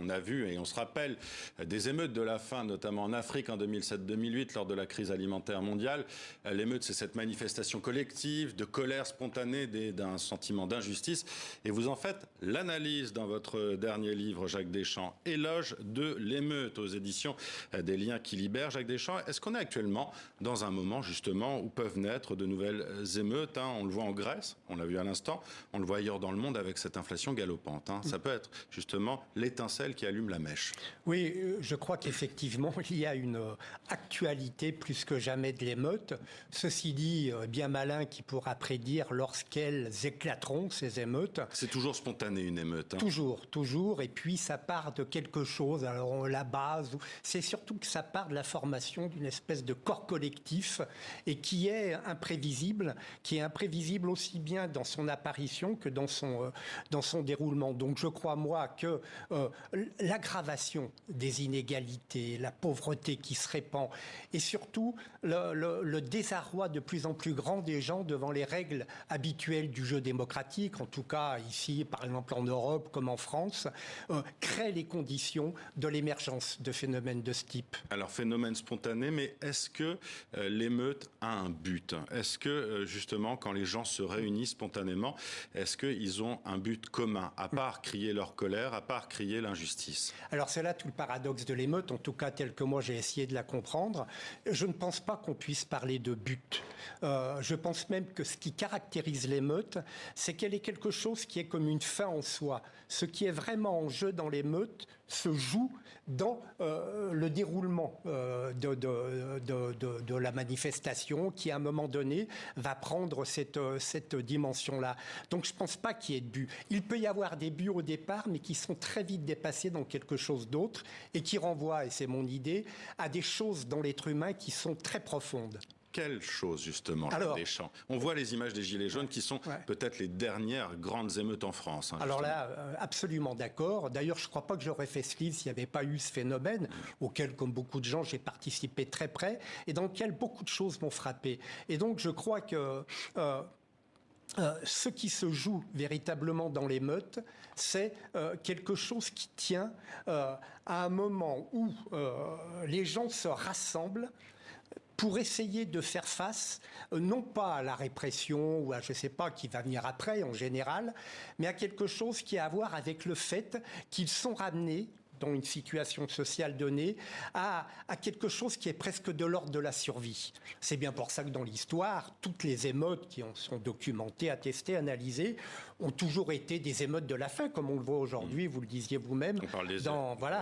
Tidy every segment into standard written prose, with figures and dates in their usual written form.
On a vu, et on se rappelle, des émeutes de la faim, notamment en Afrique en 2007-2008, lors de la crise alimentaire mondiale. L'émeute, c'est cette manifestation collective, de colère spontanée, d'un sentiment d'injustice. Et vous en faites l'analyse dans votre dernier livre, Jacques Deschamps, Éloge de l'émeute, aux éditions des Liens qui libèrent. Jacques Deschamps, est-ce qu'on est actuellement dans un moment, justement, où peuvent naître de nouvelles émeutes, On le voit en Grèce, on l'a vu à l'instant, on le voit ailleurs dans le monde avec cette inflation galopante. Ça peut être, justement, l'étincelle qui allume la mèche. Oui, je crois qu'effectivement, il y a une actualité plus que jamais de l'émeute. Ceci dit, bien malin qui pourra prédire lorsqu'elles éclateront, ces émeutes. C'est toujours spontané, une émeute. Toujours. Et puis, ça part de quelque chose. Alors, la base, c'est surtout que ça part de la formation d'une espèce de corps collectif et qui est imprévisible aussi bien dans son apparition que dans son déroulement. Donc, je crois, moi, que l'aggravation des inégalités, la pauvreté qui se répand et surtout le désarroi de plus en plus grand des gens devant les règles habituelles du jeu démocratique, en tout cas ici, par exemple en Europe comme en France, crée les conditions de l'émergence de phénomènes de ce type. Alors, phénomène spontané, mais est-ce que l'émeute a un but? Est-ce que, justement, quand les gens se réunissent spontanément, est-ce qu'ils ont un but commun, à part crier leur colère, à part crier l'injustice? Alors, c'est là tout le paradoxe de l'émeute, en tout cas tel que moi j'ai essayé de la comprendre. Je ne pense pas qu'on puisse parler de but. Je pense même que ce qui caractérise l'émeute, c'est qu'elle est quelque chose qui est comme une fin en soi. Ce qui est vraiment en jeu dans l'émeute se joue dans le déroulement de la manifestation qui, à un moment donné, va prendre cette dimension-là. Donc, je ne pense pas qu'il y ait de but. Il peut y avoir des buts au départ, mais qui sont très vite dépassés dans quelque chose d'autre et qui renvoient, et c'est mon idée, à des choses dans l'être humain qui sont très profondes. Quelle chose, justement, Jacques Deschamps? On voit les images des Gilets jaunes qui sont peut-être les dernières grandes émeutes en France. Alors là, absolument d'accord. D'ailleurs, je ne crois pas que j'aurais fait ce livre s'il n'y avait pas eu ce phénomène, auquel, comme beaucoup de gens, j'ai participé très près, et dans lequel beaucoup de choses m'ont frappé. Et donc, je crois que ce qui se joue véritablement dans l'émeute, c'est quelque chose qui tient à un moment où les gens se rassemblent pour essayer de faire face, non pas à la répression ou à je ne sais pas qui va venir après en général, mais à quelque chose qui a à voir avec le fait qu'ils sont ramenés dans une situation sociale donnée, à quelque chose qui est presque de l'ordre de la survie. C'est bien pour ça que dans l'histoire, toutes les émeutes qui en sont documentées, attestées, analysées, ont toujours été des émeutes de la faim, comme on le voit aujourd'hui, vous le disiez vous-même. On parle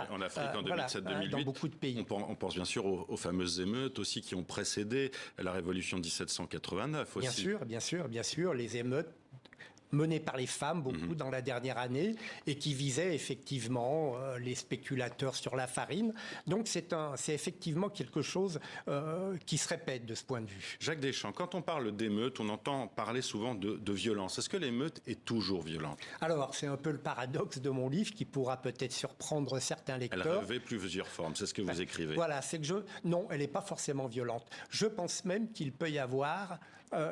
en Afrique en 2007-2008. Dans beaucoup de pays. On pense bien sûr aux fameuses émeutes aussi qui ont précédé la révolution de 1789 aussi. Bien sûr, les émeutes menées par les femmes, beaucoup dans la dernière année, et qui visaient effectivement les spéculateurs sur la farine. Donc c'est effectivement quelque chose qui se répète de ce point de vue. Jacques Deschamps, quand on parle d'émeute, on entend parler souvent de violence. Est-ce que l'émeute est toujours violente? Alors, c'est un peu le paradoxe de mon livre qui pourra peut-être surprendre certains lecteurs. Elle revêt plusieurs formes, c'est ce que vous écrivez. Voilà, c'est que non, elle n'est pas forcément violente. Je pense même qu'il peut y avoir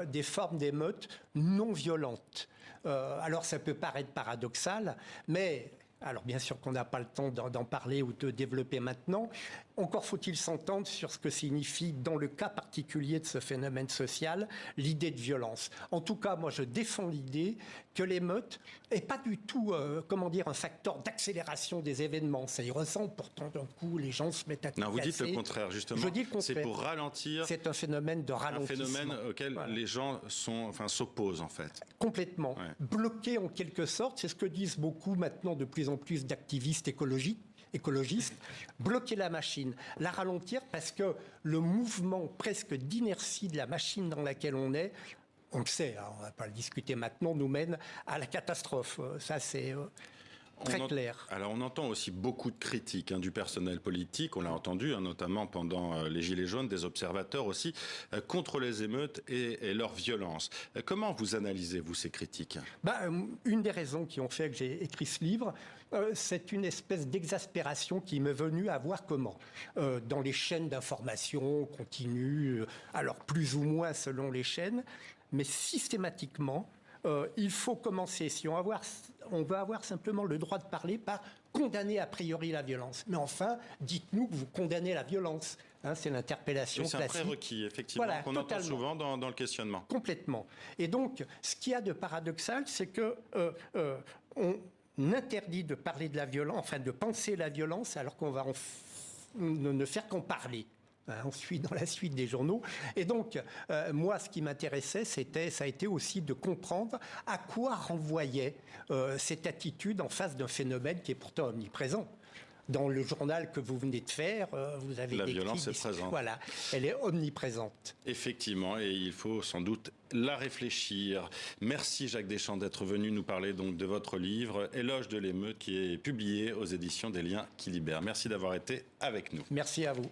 des formes d'émeute non violentes. Alors ça peut paraître paradoxal, mais alors bien sûr qu'on n'a pas le temps d'en parler ou de développer maintenant. Encore faut-il s'entendre sur ce que signifie, dans le cas particulier de ce phénomène social, l'idée de violence. En tout cas, moi je défends l'idée que l'émeute n'est pas du tout, un facteur d'accélération des événements. Ça y ressemble, pourtant d'un coup les gens se mettent à tout casser. Non, vous dites le contraire, justement. Je dis le contraire. C'est pour ralentir. C'est un phénomène de ralentissement. Un phénomène auquel les gens s'opposent en fait. Complètement. Ouais. Bloqués en quelque sorte, c'est ce que disent beaucoup maintenant de plus en plus d'activistes écologistes, bloquer la machine, la ralentir parce que le mouvement presque d'inertie de la machine dans laquelle on est, on le sait, on ne va pas le discuter maintenant, nous mène à la catastrophe. Ça, c'est très clair. Alors, on entend aussi beaucoup de critiques du personnel politique, on l'a entendu, notamment pendant les Gilets jaunes, des observateurs aussi, contre les émeutes et leur violence. Comment vous analysez-vous ces critiques? Une des raisons qui ont fait que j'ai écrit ce livre, c'est une espèce d'exaspération qui m'est venue à voir comment. Dans les chaînes d'information continues, alors plus ou moins selon les chaînes, mais systématiquement, il faut commencer, si on veut avoir simplement le droit de parler, par condamnez a priori la violence. Mais enfin, dites-nous que vous condamnez la violence. Hein, c'est l'interpellation classique. C'est un prérequis, effectivement, voilà, qu'on entend souvent dans le questionnement. Complètement. Et donc, ce qu'il y a de paradoxal, c'est que on interdit de parler de la violence, enfin de penser la violence, alors qu'on va ne faire qu'en parler. On suit dans la suite des journaux. Et donc, moi, ce qui m'intéressait, ça a été aussi de comprendre à quoi renvoyait cette attitude en face d'un phénomène qui est pourtant omniprésent. Dans le journal que vous venez de faire, vous avez décrit... La violence est présente. Voilà, elle est omniprésente. Effectivement, et il faut sans doute la réfléchir. Merci Jacques Deschamps d'être venu nous parler donc de votre livre « Éloge de l'émeute » qui est publié aux éditions des Liens qui libèrent. Merci d'avoir été avec nous. Merci à vous.